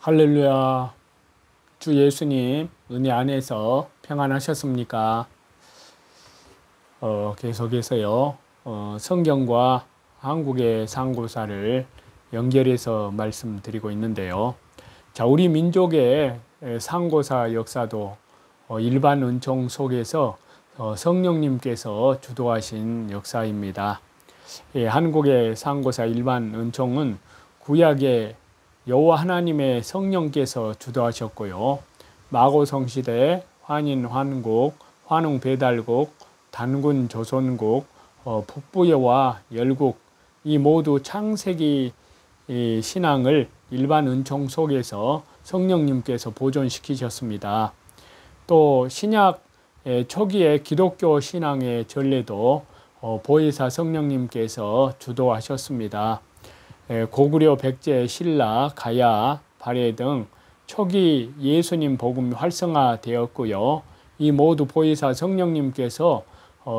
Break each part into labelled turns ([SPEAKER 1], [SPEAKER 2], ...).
[SPEAKER 1] 할렐루야. 주 예수님 은혜 안에서 평안하셨습니까? 계속해서요. 성경과 한국의 상고사를 연결해서 말씀드리고 있는데요. 자, 우리 민족의 상고사 역사도 일반 은총 속에서 성령님께서 주도하신 역사입니다. 한국의 상고사 일반 은총은 구약의 여호와 하나님의 성령께서 주도하셨고요. 마고성시대, 환인환국, 환웅배달국, 단군조선국, 북부여와 열국 이 모두 창세기 신앙을 일반 은총 속에서 성령님께서 보존시키셨습니다. 또 신약 초기의 기독교 신앙의 전례도 보혜사 성령님께서 주도하셨습니다. 고구려 백제, 신라, 가야, 발해 등 초기 예수님 복음이 활성화되었고요. 이 모두 보혜사 성령님께서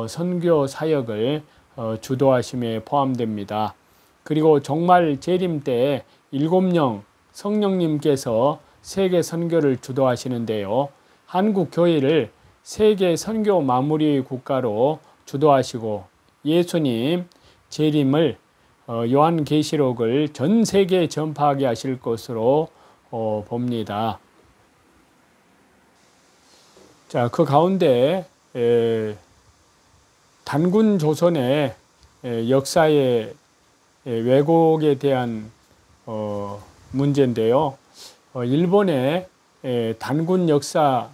[SPEAKER 1] 선교 사역을 주도하심에 포함됩니다. 그리고 종말 재림 때 7명 성령님께서 세계 선교를 주도하시는데요. 한국 교회를 세계 선교 마무리 국가로 주도하시고 예수님 재림을 요한계시록을 전 세계에 전파하게 하실 것으로 봅니다. 자, 그 가운데 단군 조선의 역사의 왜곡에 대한 문제인데요. 일본의 단군 역사,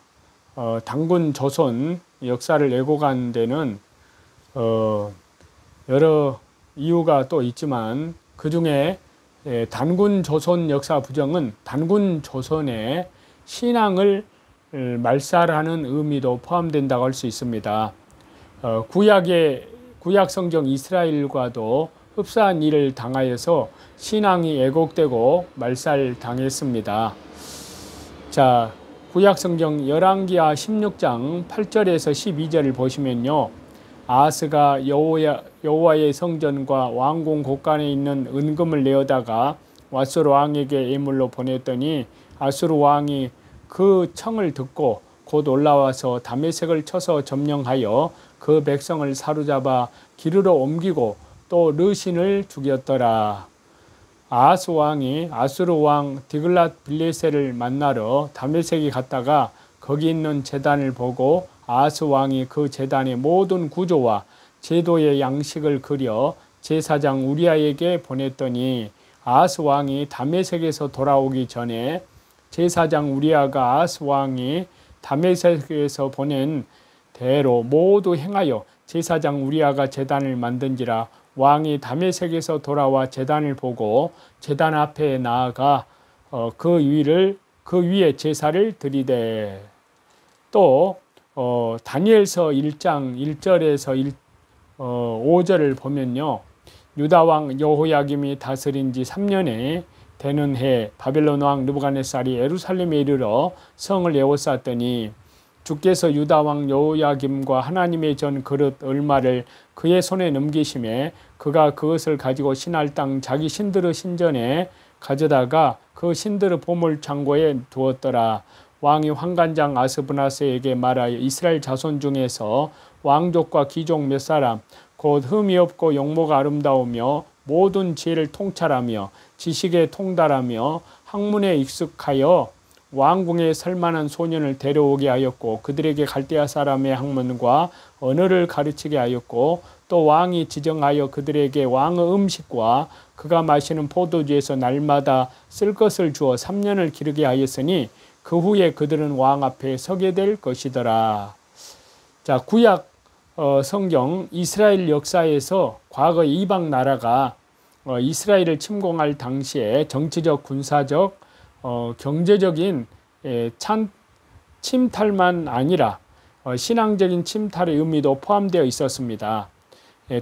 [SPEAKER 1] 단군 조선 역사를 왜곡한 데는 여러 이유가 또 있지만 그 중에 단군 조선 역사 부정은 단군 조선의 신앙을 말살하는 의미도 포함된다고 할 수 있습니다. 구약 성경 이스라엘과도 흡사한 일을 당하여서 신앙이 왜곡되고 말살당했습니다. 자, 구약 성경 열왕기하 16장 8절에서 12절을 보시면요. 아하스가 여호와의 성전과 왕궁 곳간에 있는 은금을 내어다가 왓수르 왕에게 예물로 보냈더니 아수르 왕이 그 청을 듣고 곧 올라와서 다메섹을 쳐서 점령하여 그 백성을 사로잡아 기르러 옮기고 또 르신을 죽였더라. 아하스 왕이 아수르 왕 디글랏 빌레셀을 만나러 다메섹에 갔다가 거기 있는 제단을 보고 아하스 왕이 그 제단의 모든 구조와 제도의 양식을 그려 제사장 우리아에게 보냈더니 아하스 왕이 다메섹에서 돌아오기 전에 제사장 우리아가 아하스 왕이 다메섹에서 보낸 대로 모두 행하여 제사장 우리아가 제단을 만든지라. 왕이 다메섹에서 돌아와 제단을 보고 제단 앞에 나아가 그 위에 제사를 드리되. 또 다니엘서 1장 1절에서 5절을 보면요. 유다왕 여호야김이 다스린 지 3년에 되는 해 바벨론 왕 느부갓네살이 예루살렘에 이르러 성을 에워쌌더니 주께서 유다왕 여호야김과 하나님의 전 그릇 얼마를 그의 손에 넘기심에 그가 그것을 가지고 신할 땅 자기 신드르 신전에 가져다가 그 신드르 보물 창고에 두었더라. 왕이 환관장 아스브나스에게 말하여 이스라엘 자손 중에서 왕족과 귀족 몇 사람 곧 흠이 없고 용모가 아름다우며 모든 지혜를 통찰하며 지식에 통달하며 학문에 익숙하여 왕궁에 설만한 소년을 데려오게 하였고 그들에게 갈대아 사람의 학문과 언어를 가르치게 하였고 또 왕이 지정하여 그들에게 왕의 음식과 그가 마시는 포도주에서 날마다 쓸 것을 주어 3년을 기르게 하였으니 그 후에 그들은 왕 앞에 서게 될 것이더라. 자, 구약 성경 이스라엘 역사에서 과거 이방 나라가 이스라엘을 침공할 당시에 정치적, 군사적, 경제적인 침탈만 아니라 신앙적인 침탈의 의미도 포함되어 있었습니다.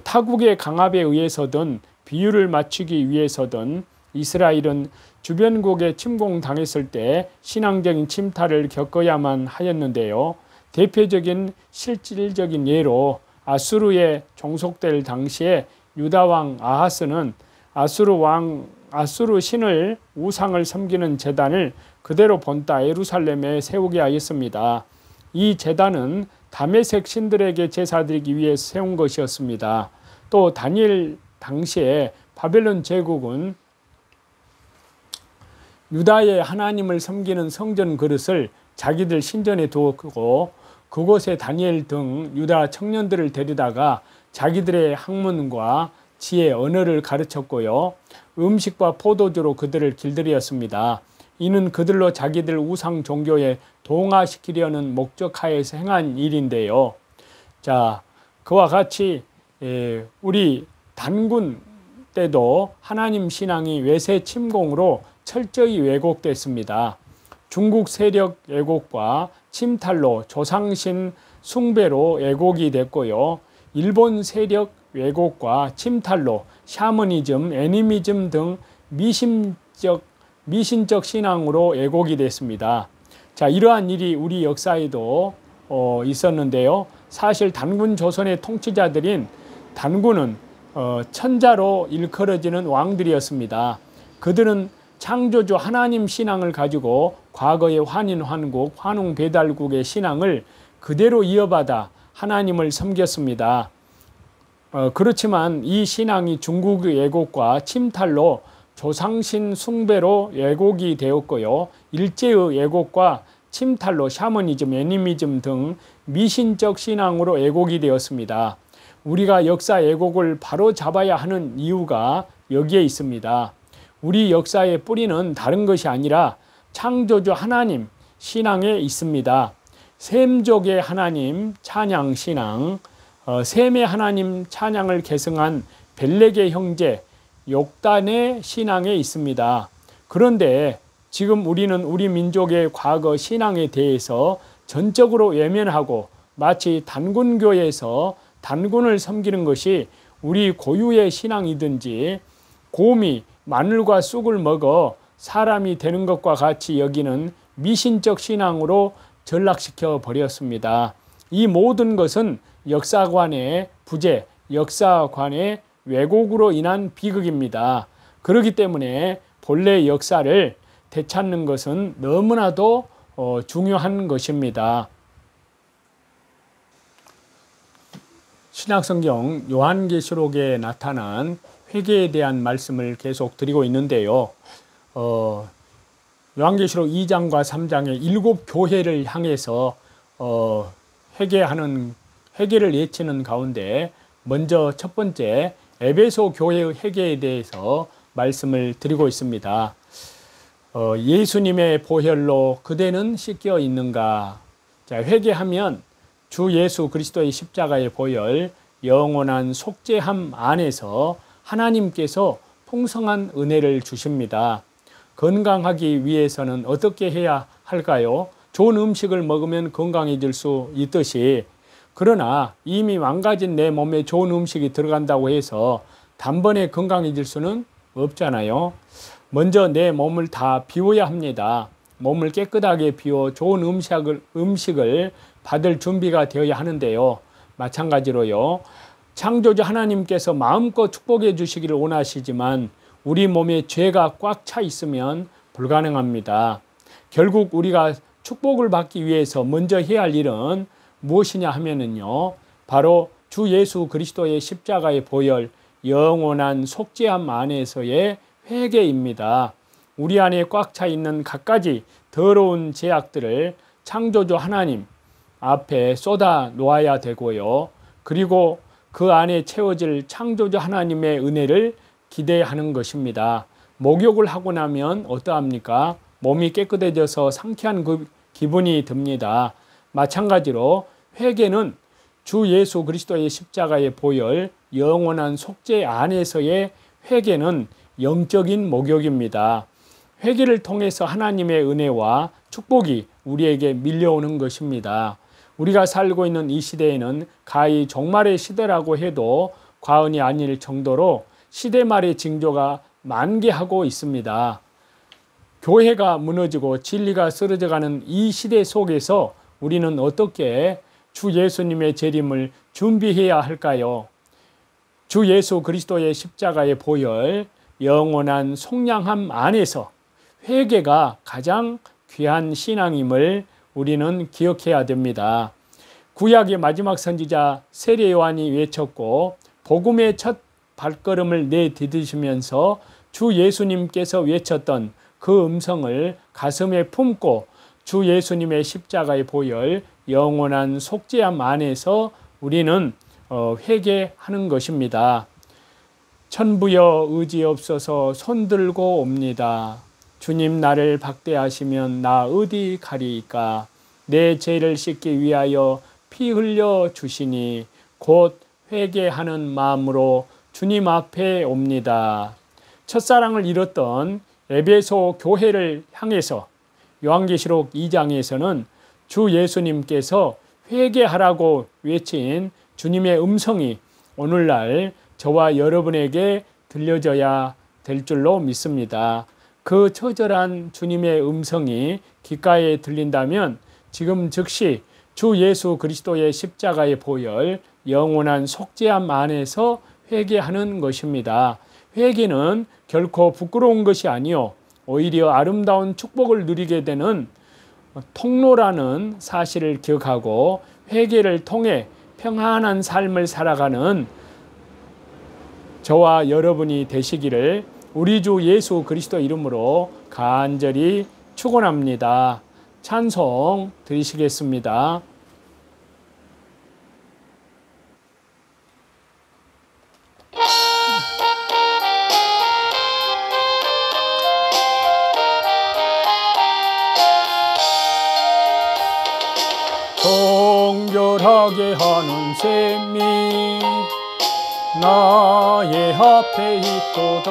[SPEAKER 1] 타국의 강압에 의해서든 비율을 맞추기 위해서든 이스라엘은 주변국에 침공당했을 때 신앙적인 침탈을 겪어야만 하였는데요. 대표적인 실질적인 예로 아수르에 종속될 당시에 유다왕 아하스는 아수르 왕 아수르 신을 우상을 섬기는 제단을 그대로 본따 예루살렘에 세우게 하였습니다. 이 제단은 다메섹 신들에게 제사드리기 위해 세운 것이었습니다. 또 다니엘 당시에 바벨론 제국은 유다의 하나님을 섬기는 성전 그릇을 자기들 신전에 두었고 그곳에 다니엘 등 유다 청년들을 데리다가 자기들의 학문과 지혜, 언어를 가르쳤고요. 음식과 포도주로 그들을 길들였습니다. 이는 그들로 자기들 우상 종교에 동화시키려는 목적하에서 행한 일인데요. 자, 그와 같이 우리 단군 때도 하나님 신앙이 외세 침공으로 철저히 왜곡됐습니다. 중국 세력 왜곡과 침탈로 조상신 숭배로 왜곡이 됐고요. 일본 세력 왜곡과 침탈로 샤머니즘, 애니미즘 등 미신적 신앙으로 왜곡이 됐습니다. 자, 이러한 일이 우리 역사에도 있었는데요. 사실 단군 조선의 통치자들인 단군은 천자로 일컬어지는 왕들이었습니다. 그들은 창조주 하나님 신앙을 가지고 과거의 환인 환국, 환웅 배달국의 신앙을 그대로 이어받아 하나님을 섬겼습니다. 그렇지만 이 신앙이 중국의 왜곡과 침탈로 조상신 숭배로 왜곡이 되었고요. 일제의 왜곡과 침탈로 샤머니즘, 애니미즘 등 미신적 신앙으로 왜곡이 되었습니다. 우리가 역사 왜곡을 바로 잡아야 하는 이유가 여기에 있습니다. 우리 역사의 뿌리는 다른 것이 아니라 창조주 하나님 신앙에 있습니다. 셈족의 하나님 찬양 신앙, 셈의 하나님 찬양을 계승한 벨렉의 형제 욕단의 신앙에 있습니다. 그런데 지금 우리는 우리 민족의 과거 신앙에 대해서 전적으로 외면하고 마치 단군교에서 단군을 섬기는 것이 우리 고유의 신앙이든지 곰이 마늘과 쑥을 먹어 사람이 되는 것과 같이 여기는 미신적 신앙으로 전락시켜 버렸습니다. 이 모든 것은 역사관의 부재, 역사관의 왜곡으로 인한 비극입니다. 그렇기 때문에 본래 역사를 되찾는 것은 너무나도 중요한 것입니다. 신약성경 요한계시록에 나타난 회개에 대한 말씀을 계속 드리고 있는데요. 요한계시록 2장과 3장의 7교회를 향해서 회개를 외치는 가운데 먼저 첫 번째 에베소 교회의 회개에 대해서 말씀을 드리고 있습니다. 예수님의 보혈로 그대는 씻겨 있는가? 자, 회개하면 주 예수 그리스도의 십자가의 보혈, 영원한 속죄함 안에서 하나님께서 풍성한 은혜를 주십니다. 건강하기 위해서는 어떻게 해야 할까요? 좋은 음식을 먹으면 건강해질 수 있듯이, 그러나 이미 망가진 내 몸에 좋은 음식이 들어간다고 해서 단번에 건강해질 수는 없잖아요. 먼저 내 몸을 다 비워야 합니다. 몸을 깨끗하게 비워 좋은 음식을 받을 준비가 되어야 하는데요. 마찬가지로요. 창조주 하나님께서 마음껏 축복해 주시기를 원하시지만 우리 몸에 죄가 꽉 차 있으면 불가능합니다. 결국 우리가 축복을 받기 위해서 먼저 해야 할 일은 무엇이냐 하면은요, 바로 주 예수 그리스도의 십자가의 보혈, 영원한 속죄함 안에서의 회개입니다. 우리 안에 꽉 차 있는 갖가지 더러운 죄악들을 창조주 하나님 앞에 쏟아 놓아야 되고요. 그리고 그 안에 채워질 창조주 하나님의 은혜를 기대하는 것입니다. 목욕을 하고 나면 어떠합니까? 몸이 깨끗해져서 상쾌한 그 기분이 듭니다. 마찬가지로 회개는 주 예수 그리스도의 십자가의 보혈, 영원한 속죄 안에서의 회개는 영적인 목욕입니다. 회개를 통해서 하나님의 은혜와 축복이 우리에게 밀려오는 것입니다. 우리가 살고 있는 이 시대에는 가히 종말의 시대라고 해도 과언이 아닐 정도로 시대 말의 징조가 만개하고 있습니다. 교회가 무너지고 진리가 쓰러져가는 이 시대 속에서 우리는 어떻게 주 예수님의 재림을 준비해야 할까요? 주 예수 그리스도의 십자가의 보혈, 영원한 속량함 안에서 회개가 가장 귀한 신앙임을 우리는 기억해야 됩니다. 구약의 마지막 선지자 세례 요한이 외쳤고 복음의 첫 발걸음을 내디디시면서 주 예수님께서 외쳤던 그 음성을 가슴에 품고 주 예수님의 십자가의 보혈 영원한 속죄함 안에서 우리는 회개하는 것입니다. 천부여 의지없어서 손들고 옵니다. 주님 나를 박대하시면 나 어디 가리이까. 내 죄를 씻기 위하여 피 흘려 주시니 곧 회개하는 마음으로 주님 앞에 옵니다. 첫사랑을 잃었던 에베소 교회를 향해서 요한계시록 2장에서는 주 예수님께서 회개하라고 외친 주님의 음성이 오늘날 저와 여러분에게 들려져야 될 줄로 믿습니다. 그 처절한 주님의 음성이 귓가에 들린다면 지금 즉시 주 예수 그리스도의 십자가의 보혈 영원한 속죄함 안에서 회개하는 것입니다. 회개는 결코 부끄러운 것이 아니요 오히려 아름다운 축복을 누리게 되는 통로라는 사실을 기억하고 회개를 통해 평안한 삶을 살아가는 저와 여러분이 되시기를 우리 주 예수 그리스도 이름으로 간절히 축원합니다. 찬송 드리시겠습니다. 정결하게 하는 셈이 나의 앞에 있도다.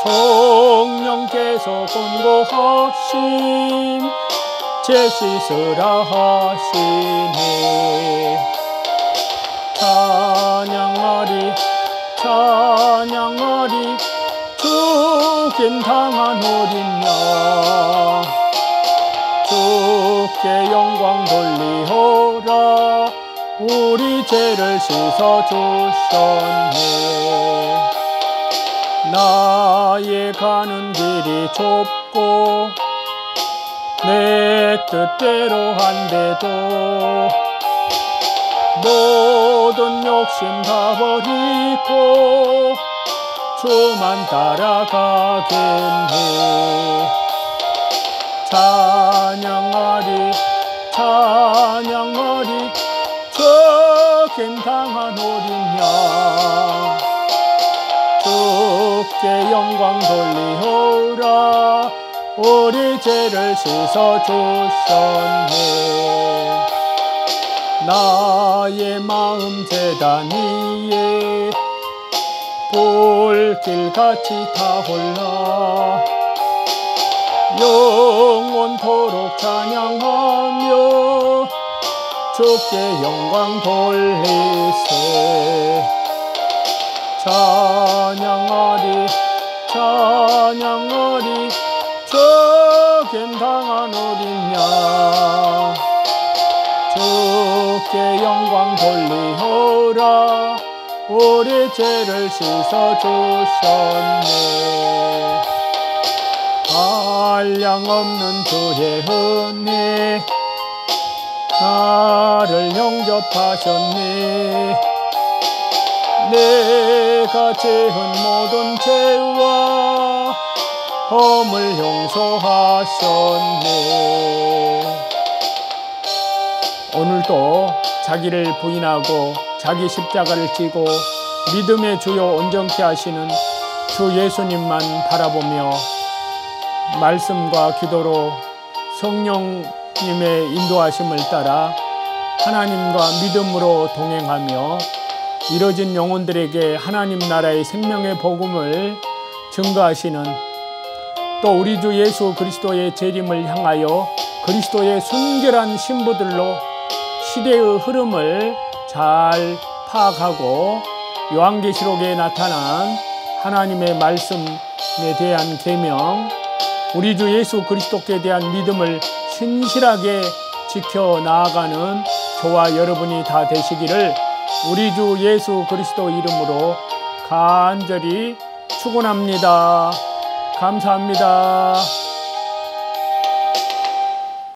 [SPEAKER 1] 성령께서 권고하심 죄 씻으라 하시니 찬양하리 찬양하리 죽임 당한 어린 양 주께 영광 돌리오라. 우리 죄를 씻어 주셨네. 나의 가는 길이 좁고 내 뜻대로 한데도 모든 욕심 다 버리고 주만 따라가겠네. 찬양하리 찬양하리 적임 당한 어린 양 주께 영광 돌리오라. 우리 죄를 씻어 주셨네. 나의 마음 제단 위에 불길같이 타올라 영원토록 찬양하며 주께 영광 돌리세. 찬양하리 찬양하리 적임 당한 어린 양 주께 영광 돌리오라. 우리 죄를 씻어 주셨네. 한량없는 주의 은혜 나를 영접하셨네. 내가 지은 모든 죄와 허물 용서하셨네. 오늘도 자기를 부인하고 자기 십자가를 지고 믿음의 주요 온전케 하시는 주 예수님만 바라보며 말씀과 기도로 성령님의 인도하심을 따라 하나님과 믿음으로 동행하며 이뤄진 영혼들에게 하나님 나라의 생명의 복음을 증거하시는 또 우리 주 예수 그리스도의 재림을 향하여 그리스도의 순결한 신부들로 시대의 흐름을 잘 파악하고 요한계시록에 나타난 하나님의 말씀에 대한 계명, 우리 주 예수 그리스도께 대한 믿음을 신실하게 지켜 나아가는 저와 여러분이 다 되시기를 우리 주 예수 그리스도 이름으로 간절히 축원합니다. 감사합니다.